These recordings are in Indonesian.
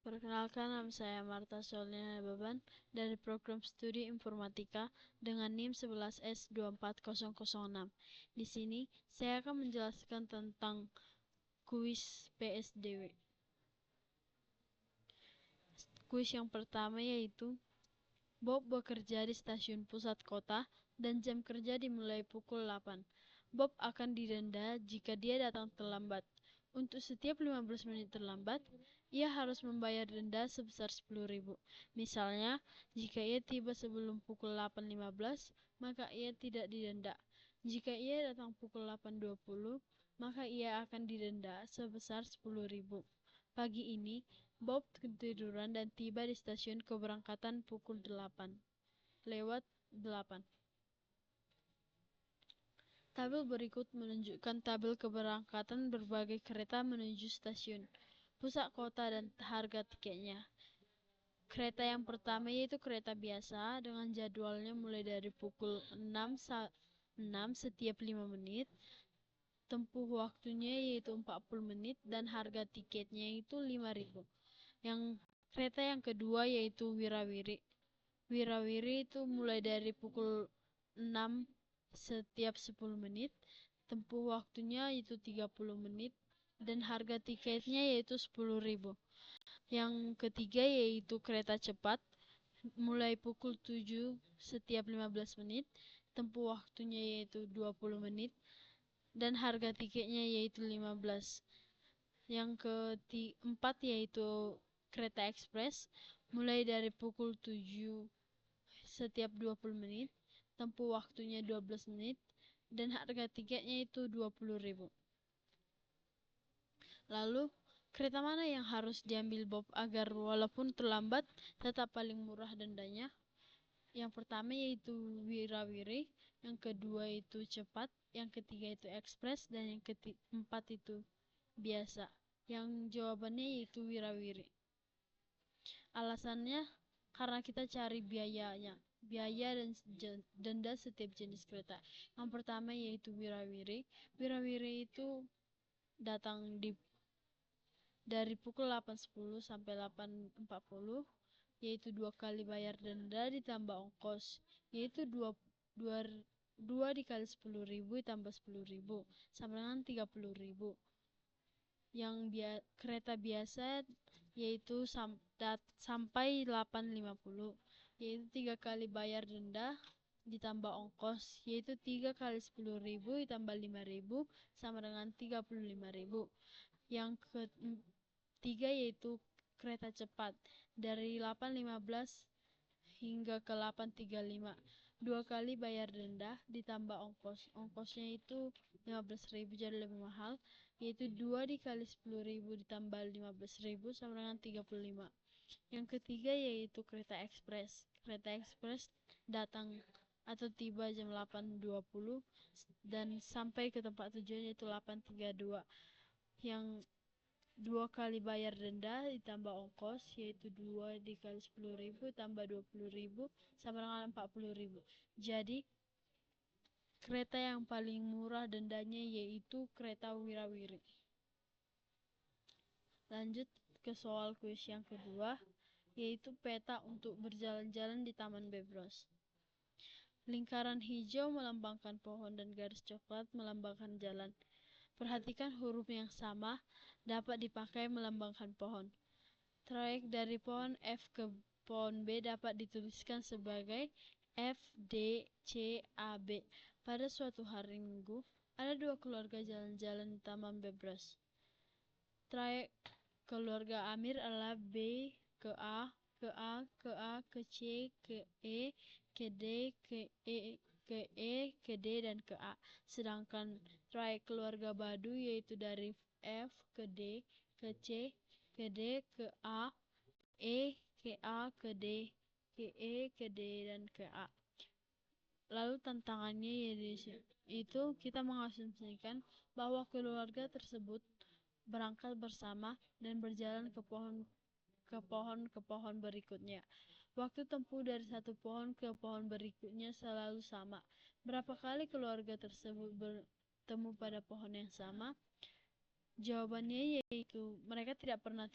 Perkenalkan, nama saya Marta Solina Beban dari program studi informatika dengan NIM 11S24006. Di sini saya akan menjelaskan tentang kuis PSDW. Kuis yang pertama yaitu Bob bekerja di stasiun pusat kota dan jam kerja dimulai pukul 8. Bob akan didenda jika dia datang terlambat. Untuk setiap 15 menit terlambat, ia harus membayar denda sebesar 10.000. Misalnya, jika ia tiba sebelum pukul 8.15, maka ia tidak didenda. Jika ia datang pukul 8.20, maka ia akan didenda sebesar 10.000. Pagi ini, Bob ketiduran dan tiba di stasiun keberangkatan pukul 8:08. Tabel berikut menunjukkan tabel keberangkatan berbagai kereta menuju stasiun pusat kota dan harga tiketnya. Kereta yang pertama yaitu kereta biasa dengan jadwalnya mulai dari pukul 6 setiap 5 menit. Tempuh waktunya yaitu 40 menit dan harga tiketnya itu 5.000. Yang kereta yang kedua yaitu Wirawiri. Wirawiri itu mulai dari pukul 6 setiap 10 menit. Tempuh waktunya itu 30 menit dan harga tiketnya yaitu 10.000. Yang ketiga yaitu kereta cepat mulai pukul 7 setiap 15 menit. Tempuh waktunya yaitu 20 menit dan harga tiketnya yaitu 15. Yang keempat yaitu kereta ekspres mulai dari pukul 7 setiap 20 menit, tempuh waktunya 12 menit, dan harga tiketnya itu 20.000. Lalu, kereta mana yang harus diambil Bob agar walaupun terlambat tetap paling murah dendanya? Yang pertama yaitu Wirawiri, yang kedua itu cepat, yang ketiga itu ekspres, dan yang keempat itu biasa. Yang jawabannya yaitu Wirawiri. Alasannya karena kita cari biaya dan denda setiap jenis kereta. Yang pertama yaitu Wirawiri. Wirawiri itu datang dari pukul 8.10 sampai 8.40, yaitu 2 kali bayar denda ditambah ongkos, yaitu 2 dikali 10.000 ditambah 10.000 sama dengan 30.000. Yang kereta biasa yaitu sampai 8.50, yaitu 3 kali bayar denda ditambah ongkos, yaitu 3 kali 10.000 ditambah 5.000 sama dengan 35.000. Yang ketiga yaitu kereta cepat dari 8.15 hingga ke 8.35, 2 kali bayar denda ditambah ongkosnya itu 15.000 jadi lebih mahal, yaitu 2 dikali 10.000 ditambah 15.000 sama dengan 35. Yang ketiga yaitu kereta ekspres. Kereta ekspres datang atau tiba jam 8.20 dan sampai ke tempat tujuan yaitu 8.32. Yang 2 kali bayar denda ditambah ongkos, yaitu 2 dikali 10.000 tambah 20.000 sama dengan 40.000. Jadi kereta yang paling murah dendanya yaitu kereta Wirawiri. Lanjut ke soal kuis yang kedua, yaitu peta untuk berjalan-jalan di Taman Bebros. Lingkaran hijau melambangkan pohon dan garis coklat melambangkan jalan. Perhatikan huruf yang sama dapat dipakai melambangkan pohon. Trayek dari pohon F ke pohon B dapat dituliskan sebagai F, D, C, A, B. Pada suatu hari Minggu, ada 2 keluarga jalan-jalan di Taman Bebros. Trayek keluarga Amir adalah B ke A, ke A, ke A, ke C, ke E, ke D, ke E, ke E, ke D, dan ke A. Sedangkan trayek keluarga Badu yaitu dari F ke D, ke C, ke D, ke A, E, ke A, ke D, ke E, ke D, dan ke A. Lalu tantangannya yaitu kita mengasumsikan bahwa keluarga tersebut berangkat bersama dan berjalan ke pohon berikutnya. Waktu tempuh dari satu pohon ke pohon berikutnya selalu sama. Berapa kali keluarga tersebut bertemu pada pohon yang sama? Jawabannya yaitu mereka tidak pernah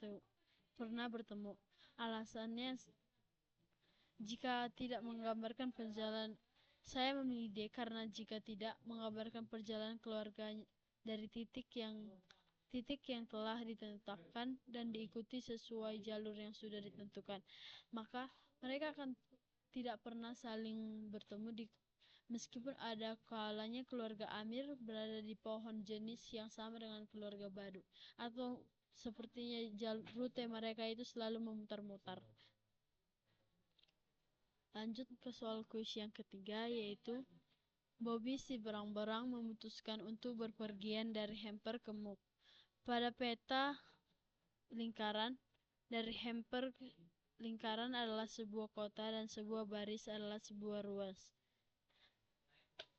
pernah bertemu. Alasannya, jika tidak menggambarkan perjalanan, saya memilih D karena jika tidak menggambarkan perjalanan keluarga dari titik yang telah ditetapkan dan diikuti sesuai jalur yang sudah ditentukan, maka mereka akan tidak pernah saling bertemu meskipun ada kalanya keluarga Amir berada di pohon jenis yang sama dengan keluarga Badu, atau sepertinya rute mereka itu selalu memutar-mutar. Lanjut ke soal kuis yang ketiga, yaitu Bobby si berang-berang memutuskan untuk berpergian dari Hamper ke Mook. Pada peta lingkaran, dari Hamper lingkaran adalah sebuah kota dan sebuah baris adalah sebuah ruas.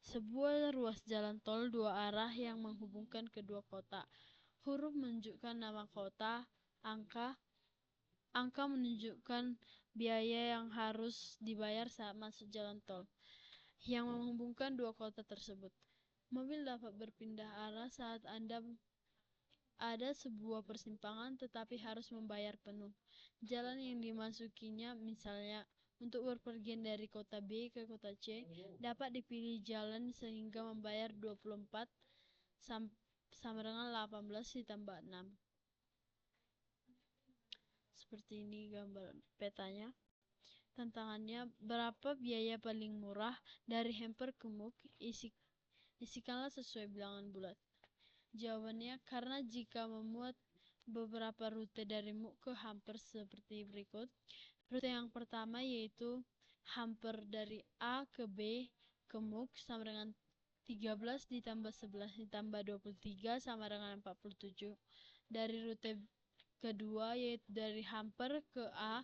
Sebuah ruas jalan tol dua arah yang menghubungkan kedua kota. Huruf menunjukkan nama kota, angka menunjukkan biaya yang harus dibayar saat masuk jalan tol yang menghubungkan dua kota tersebut. Mobil dapat berpindah arah saat Anda ada sebuah persimpangan tetapi harus membayar penuh. Jalan yang dimasukinya, misalnya untuk berpergian dari kota B ke kota C, dapat dipilih jalan sehingga membayar 24 sama dengan 18 ditambah 6. Seperti ini gambar petanya. Tantangannya, berapa biaya paling murah dari Hamper ke Mook? Isikanlah sesuai bilangan bulat. Jawabannya, karena jika memuat beberapa rute dari Mook ke Hamper seperti berikut. Rute yang pertama yaitu Hamper dari A ke B ke Mook sama dengan 13 ditambah 11 ditambah 23 sama dengan 47. Dari rute kedua yaitu dari Hamper ke A,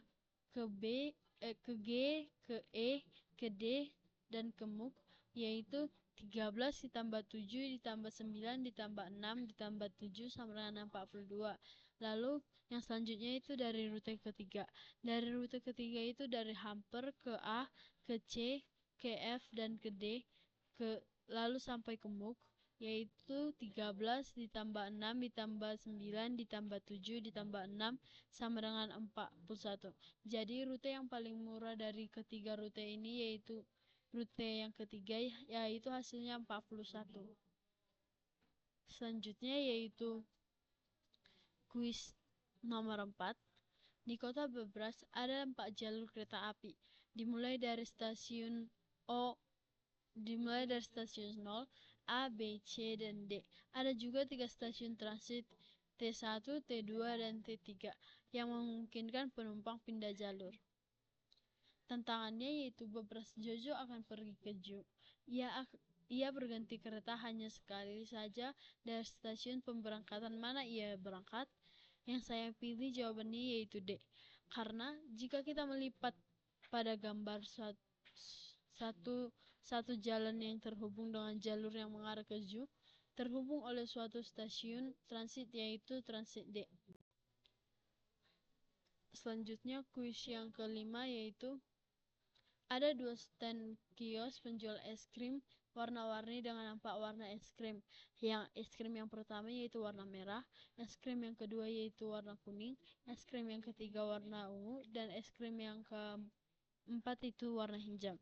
ke B, ke G, ke E, ke D, dan ke Mook, yaitu 13 ditambah 7 ditambah 9 ditambah 6 ditambah 7 sama dengan 42. Lalu yang selanjutnya itu dari rute ketiga. Dari rute ketiga itu dari Hamper ke A, ke C, ke F, dan ke D, lalu sampai ke Mook, yaitu 13 ditambah 6 ditambah 9 ditambah 7 ditambah 6 sama dengan 41. Jadi rute yang paling murah dari ketiga rute ini yaitu rute yang ketiga, yaitu hasilnya 41. Selanjutnya yaitu kuis nomor 4. Di kota Bebras ada 4 jalur kereta api, dimulai dari stasiun 0, A, B, C, dan D. Ada juga 3 stasiun transit T1, T2, dan T3 yang memungkinkan penumpang pindah jalur. Tantangannya yaitu Bebras Jojo akan pergi ke Ju. Ia berganti kereta hanya sekali saja dari stasiun pemberangkatan mana ia berangkat. Yang saya pilih jawabannya yaitu D. Karena jika kita melipat pada gambar satu jalan yang terhubung dengan jalur yang mengarah ke Ju, terhubung oleh suatu stasiun transit yaitu transit D. Selanjutnya kuis yang kelima yaitu ada 2 stand kios penjual es krim warna-warni dengan 4 warna es krim. Yang es krim yang pertama yaitu warna merah, es krim yang kedua yaitu warna kuning, es krim yang ketiga warna ungu, dan es krim yang keempat itu warna hijau.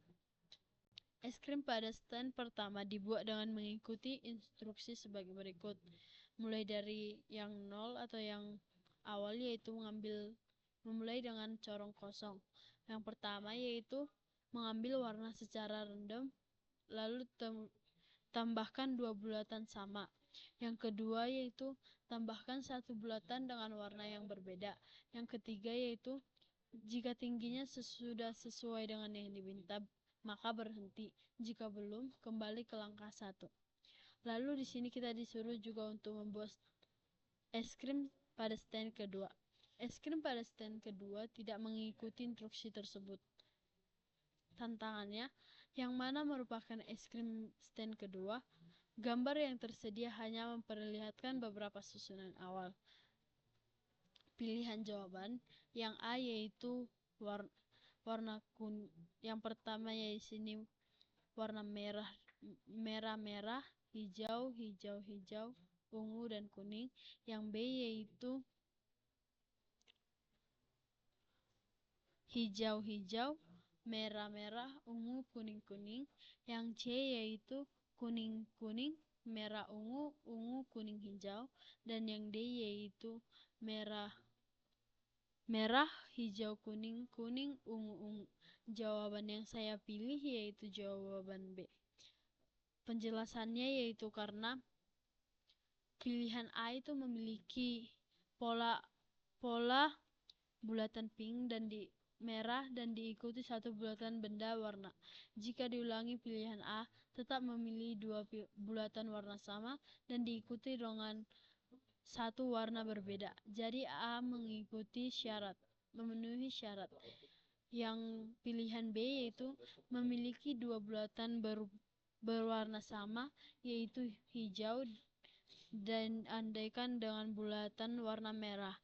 Es krim pada stand pertama dibuat dengan mengikuti instruksi sebagai berikut. Mulai dari yang 0 atau yang awal yaitu memulai dengan corong kosong. Yang pertama yaitu mengambil warna secara random, lalu tambahkan 2 bulatan sama. Yang kedua yaitu tambahkan 1 bulatan dengan warna yang berbeda. Yang ketiga yaitu jika tingginya sudah sesuai dengan yang diminta, maka berhenti. Jika belum, kembali ke langkah 1. Lalu di sini kita disuruh juga untuk membuat es krim pada stand kedua. Es krim pada stand kedua tidak mengikuti instruksi tersebut. Tantangannya, yang mana merupakan es krim stand kedua? Gambar yang tersedia hanya memperlihatkan beberapa susunan awal. Pilihan jawaban yang A yaitu warna kuning. Yang pertama yaitu sini warna merah, hijau, ungu, dan kuning. Yang B yaitu hijau-hijau, merah-merah, ungu, kuning-kuning. Yang C yaitu kuning-kuning, merah ungu, ungu kuning hijau. Dan yang D yaitu merah hijau kuning, kuning ungu ungu. Jawaban yang saya pilih yaitu jawaban B. Penjelasannya yaitu karena pilihan A itu memiliki pola bulatan pink dan merah dan diikuti satu bulatan benda warna. Jika diulangi, pilihan A tetap memilih dua bulatan warna sama dan diikuti dengan satu warna berbeda. Jadi A memenuhi syarat. Yang pilihan B yaitu memiliki dua bulatan berwarna sama, yaitu hijau dan andaikan dengan bulatan warna merah.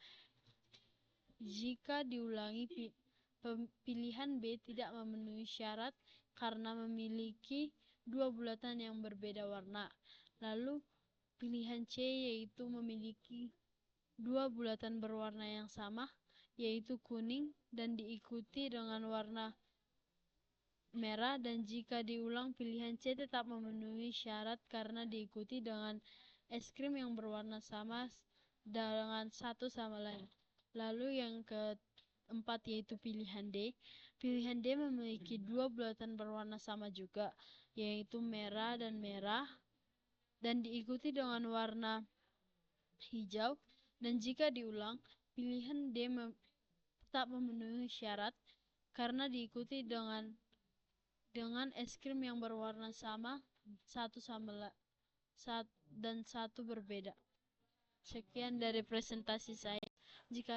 Jika diulangi, pilihan B tidak memenuhi syarat karena memiliki dua bulatan yang berbeda warna. Lalu pilihan C yaitu memiliki dua bulatan berwarna yang sama, yaitu kuning dan diikuti dengan warna merah, dan jika diulang pilihan C tetap memenuhi syarat karena diikuti dengan es krim yang berwarna sama dengan satu sama lain. Lalu yang keempat yaitu pilihan D. Pilihan D memiliki dua bulatan berwarna sama juga, yaitu merah dan diikuti dengan warna hijau, dan jika diulang pilihan D tetap memenuhi syarat karena diikuti dengan es krim yang berwarna sama dan satu berbeda. Sekian dari presentasi saya. Jika